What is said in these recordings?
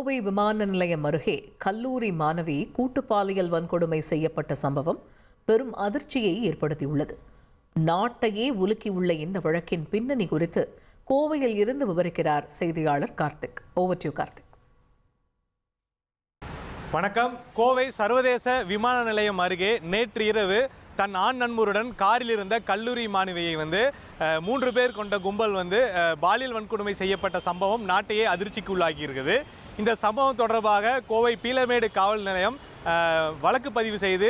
கோவை விமான நிலையம் அருகே கல்லூரி மாணவி கூட்டு பாலியல் வன்கொடுமை செய்யப்பட்ட சம்பவம் பெரும் அதிர்ச்சியை ஏற்படுத்தியுள்ளது. நாட்டையே உலுக்கியுள்ள இந்த வழக்கின் பின்னணி குறித்து கோவையில் இருந்து விவரிக்கிறார் செய்தியாளர் கார்த்திக். Over to Karthik. வணக்கம். கோவை சர்வதேச விமான நிலையம் அருகே நேற்று இரவு தன் ஆண் நண்பருடன் காரில் இருந்த கல்லூரி மாணவியை 3 பேர் கொண்ட கும்பல் பாலியல் வன்கொடுமை செய்யப்பட்ட சம்பவம் நாட்டையே அதிர்ச்சிக்கு உள்ளாகி இருக்குது. இந்த சம்பவம் தொடர்பாக கோவை பீளமேடு காவல் நிலையம் வழக்கு பதிவு செய்து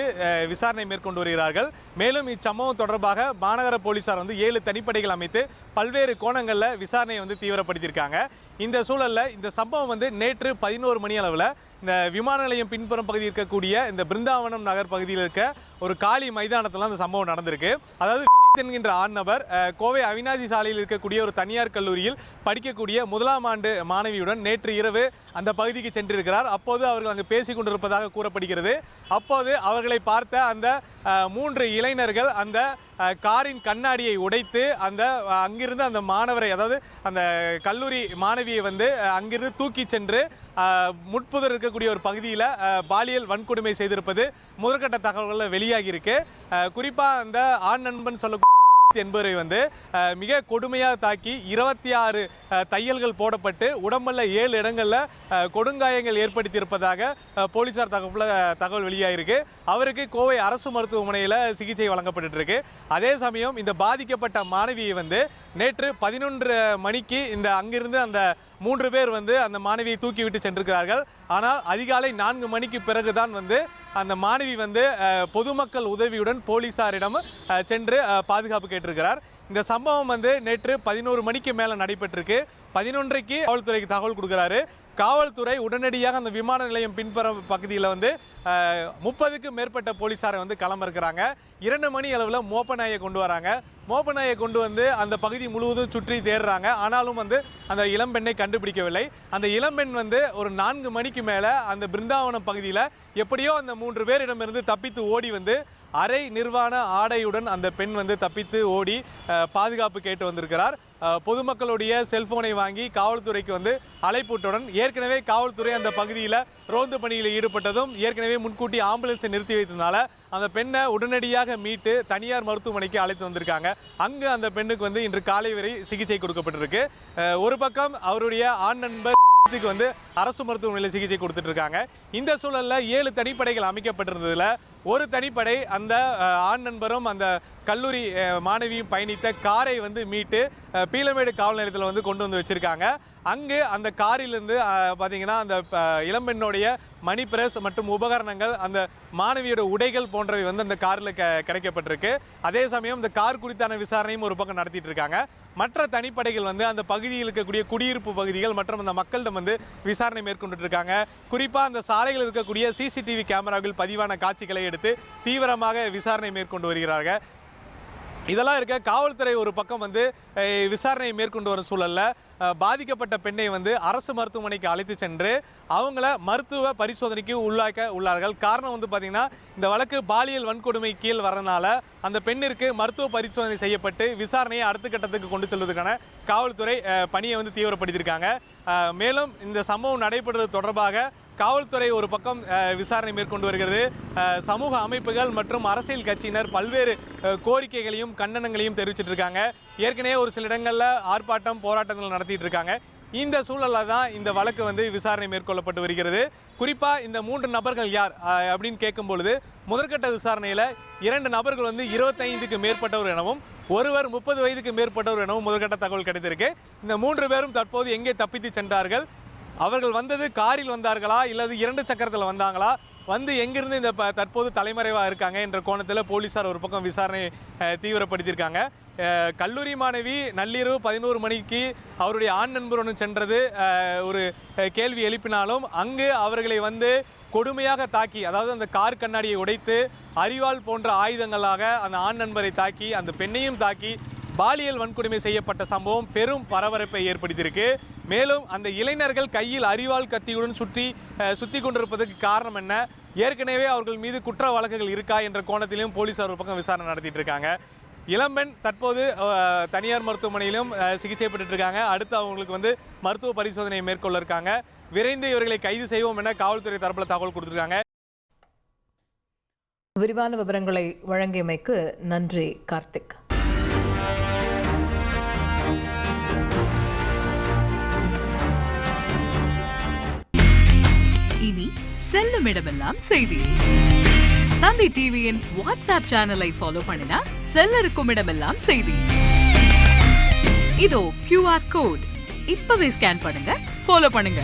விசாரணை மேற்கொண்டு வருகிறார்கள். மேலும் இச்சம்பவம் தொடர்பாக மாநகர போலீசார் 7 தனிப்படைகள் அமைத்து பல்வேறு கோணங்களில் விசாரணையை தீவிரப்படுத்தியிருக்காங்க. இந்த சூழலில் இந்த சம்பவம் நேற்று 11 மணி அளவில் இந்த விமான நிலையம் பின்புறம் பகுதியில் இருக்கக்கூடிய இந்த பிருந்தாவனம் நகர் பகுதியில் இருக்க ஒரு காலி மைதானத்தில் அந்த சம்பவம் நடந்திருக்கு. அதாவது என்கின்ற ஆண் நபர் கோவை அவினாசி சாலையில் இருக்கக்கூடிய ஒரு தனியார் கல்லூரியில் படிக்கக்கூடிய 1ஆம் ஆண்டு மாணவியுடன் நேற்று இரவு அந்த பகுதிக்கு சென்றிருக்கிறார். அப்போது அவர்கள் அங்கு பேசிக் கொண்டிருப்பதாக கூறப்படுகிறது. அப்போது அவர்களை பார்த்த அந்த 3 இளைஞர்கள் அந்த காரின் கண்ணாடியை உடைத்து அங்கிருந்து அந்த மாணவரை, அதாவது அந்த கல்லூரி மாணவியை அங்கிருந்து தூக்கி சென்று முட்புதர் இருக்கக்கூடிய ஒரு பகுதியில் பாலியல் வன்கொடுமை செய்திருப்பது முதற்கட்ட தகவல்கள் வெளியாகி இருக்கு. குறிப்பாக அந்த ஆண் நண்பன் சொல்லக்கூடிய என்பவரை மிக கொடுமையாக தாக்கி 26 தையல்கள் போடப்பட்டு உடம்புல 7 இடங்களில் கொடுங்காயங்கள் ஏற்படுத்தியிருப்பதாக போலீசார் தகவல் வெளியாகிருக்கு. அவருக்கு கோவை அரசு மருத்துவமனையில் சிகிச்சை வழங்கப்பட்டு இருக்கு. அதே சமயம் இந்த பாதிக்கப்பட்ட மாணவியை நேற்று 11 மணிக்கு அங்கிருந்து அந்த 3 பேர் அந்த மாணவியை தூக்கிவிட்டு சென்றிருக்கிறார்கள். ஆனால் அதிகாலை 4 மணிக்கு பிறகுதான் அந்த மாணவி பொதுமக்கள் உதவியுடன் போலீசாரிடம் சென்று பாதுகாப்பு கேட்டிருக்கிறார். இந்த சம்பவம் நேற்று 11 மணிக்கு மேலே நடைபெற்றிருக்கு. 11:00க்கு காவல்துறைக்கு தகவல் கொடுக்குறாரு. காவல்துறை உடனடியாக அந்த விமான நிலையம் பின்புற பகுதியில் 30க்கும் மேற்பட்ட போலீசாரை களமிறக்கிறாங்க. 2 மணி அளவில் மோப்ப நாயை கொண்டு வராங்க. மோப்ப நாயை கொண்டு அந்த பகுதி முழுவதும் சுற்றி தேடுறாங்க. ஆனாலும் அந்த இளம்பெண்ணை கண்டுபிடிக்கவில்லை. அந்த இளம்பெண் ஒரு 4 மணிக்கு மேலே அந்த பிருந்தாவனம் பகுதியில் எப்படியோ அந்த 3 பேரிடமிருந்து தப்பித்து ஓடி அரை நிர்வாண ஆடையுடன் அந்த பெண் தப்பித்து ஓடி பாதுகாப்பு கேட்டு வந்திருக்கிறார். பொதுமக்களுடைய செல்போனை வாங்கி காவல்துறைக்கு அழைப்பூட்டுடன் ஏற்கனவே காவல்துறை அந்த பகுதியில் ரோந்து பணியில் ஈடுபட்டதும் ஏற்கனவே முன்கூட்டி ஆம்புலன்ஸை நிறுத்தி வைத்ததுனால அந்த பெண்ணை உடனடியாக மீட்டு தனியார் மருத்துவமனைக்கு அழைத்து வந்திருக்காங்க. அங்கு அந்த பெண்ணுக்கு இன்று காலை வரை சிகிச்சை கொடுக்கப்பட்டிருக்கு. ஒரு பக்கம் அவருடைய ஆண் நண்பர் அரசு மருத்துவமனையில் சிகிச்சை கொடுத்துட்டு இருக்காங்க. இந்த சூழல்ல 7 தனிப்படைகள் அமைக்கப்பட்டிருந்ததுல ஒரு தனிப்படை அந்த ஆண் நண்பரும் அந்த கல்லூரி மாணவியும் பயணித்த காரை மீட்டு பீளமேடு காவல் நிலையத்தில் கொண்டு வச்சிருக்காங்க. அங்கு அந்த காரிலிருந்து பார்த்தீங்கன்னா அந்த இளம்பெண்ணுடைய மணி பிரஸ் மற்றும் உபகரணங்கள், அந்த மாணவியோட உடைகள் போன்றவை அந்த காரில் கிடைக்கப்பட்டிருக்கு. அதே சமயம் இந்த கார் குறித்தான விசாரணையும் ஒரு பக்கம் நடத்திட்டு இருக்காங்க. மற்ற தனிப்படைகள் அந்த பகுதியில் இருக்கக்கூடிய குடியிருப்பு பகுதிகள் மற்றும் அந்த மக்களிடம் விசாரணை மேற்கொண்டு இருக்காங்க. குறிப்பாக அந்த சாலைகள் இருக்கக்கூடிய CCTV கேமராவில் பதிவான காட்சிகளை எடுத்து தீவிரமாக விசாரணை மேற்கொண்டு வருகிறார்கள். இதெல்லாம் இருக்க காவல்துறை ஒரு பக்கம் விசாரணை மேற்கொண்டு வரும் சூழல்ல பாதிக்கப்பட்ட பெண்ணை அரசு மருத்துவமனைக்கு அழைத்து சென்று அவங்கள மருத்துவ பரிசோதனைக்கு உள்ளார்கள். காரணம் பார்த்தீங்கன்னா இந்த வழக்கு பாலியல் வன்கொடுமை கீழ் வரனால அந்த பெண்ணிற்கு மருத்துவ பரிசோதனை செய்யப்பட்டு விசாரணையை அடுத்த கட்டத்துக்கு கொண்டு செல்வதற்கான காவல்துறை பணியை தீவிரப்படுத்தியிருக்காங்க. மேலும் இந்த சம்பவம் நடைபெறுவது தொடர்பாக காவல்துறை ஒரு பக்கம் விசாரணை மேற்கொண்டு வருகிறது. சமூக அமைப்புகள் மற்றும் அரசியல் கட்சியினர் பல்வேறு கோரிக்கைகளையும் கண்டனங்களையும் தெரிவிச்சிட்டு இருக்காங்க. ஏற்கனவே ஒரு சில இடங்களில் ஆர்ப்பாட்டம் போராட்டங்கள் நடத்திட்டு இருக்காங்க. இந்த சூழலில் தான் இந்த வழக்கு விசாரணை மேற்கொள்ளப்பட்டு வருகிறது. குறிப்பாக இந்த 3 நபர்கள் யார் அப்படின்னு கேட்கும் பொழுது முதற்கட்ட விசாரணையில் 2 நபர்கள் 25க்கு மேற்பட்டவர் எனவும் ஒருவர் 30 வயதுக்கு மேற்பட்டவர் எனவும் முதற்கட்ட தகவல் கிடைத்திருக்கு. இந்த 3 பேரும் தற்போது எங்கே தப்பித்து சென்றார்கள், அவர்கள் வந்தது காரில் வந்தார்களா இல்லது 2 சக்கரத்தில் வந்தாங்களா, எங்கிருந்து இந்த தற்போது தலைமறைவாக இருக்காங்க என்ற கோணத்தில் போலீசார் ஒரு பக்கம் விசாரணை தீவிரப்படுத்தியிருக்காங்க. கல்லூரி மாணவி நள்ளிரவு 11 மணிக்கு அவருடைய ஆண் நண்பருடன் சென்றது ஒரு கேள்வி எழுப்பினாலும் அங்கு அவர்களை கொடுமையாக தாக்கி, அதாவது அந்த கார் கண்ணாடியை உடைத்து அரிவாள் போன்ற ஆயுதங்களாக அந்த ஆண் நண்பரை தாக்கி அந்த பெண்ணையும் தாக்கி பாலியல் வன்கொடுமை செய்யப்பட்ட சம்பவம் பெரும் பரபரப்பை ஏற்படுத்தியிருக்கு. மேலும் அந்த இளைஞர்கள் கையில் அரிவாள் கத்தியுடன் சுற்றி கொண்டிருப்பதற்கு காரணம் என்ன, ஏற்கனவே அவர்கள் மீது குற்ற வழக்குகள் இருக்கா என்ற கோணத்திலும் போலீசார் ஒரு பக்கம் விசாரணை நடத்திட்டு இருக்காங்க. இளம்பெண் தற்போது தனியார் மருத்துவமனையிலும் சிகிச்சை பெற்றுட்டு இருக்காங்க. அடுத்து அவங்களுக்கு வந்து மருத்துவ பரிசோதனை மேற்கொள்ள இருக்காங்க. விரைந்து இவர்களை கைது செய்வோம் என காவல்துறை தரப்புல தகவல் கொடுத்திருக்காங்க. விரிவான விவரங்களை வழங்கியமைக்கு நன்றி கார்த்திக். இனி செல்லும் இடமெல்லாம் செய்தி. தந்தை டிவியின் வாட்ஸ்அப் சேனலை ஃபாலோ பண்ணினா செல்ல இருக்கும் இடமெல்லாம் செய்தி. இதோ QR கோட் இப்பவே ஸ்கேன் பண்ணுங்க, ஃபாலோ பண்ணுங்க.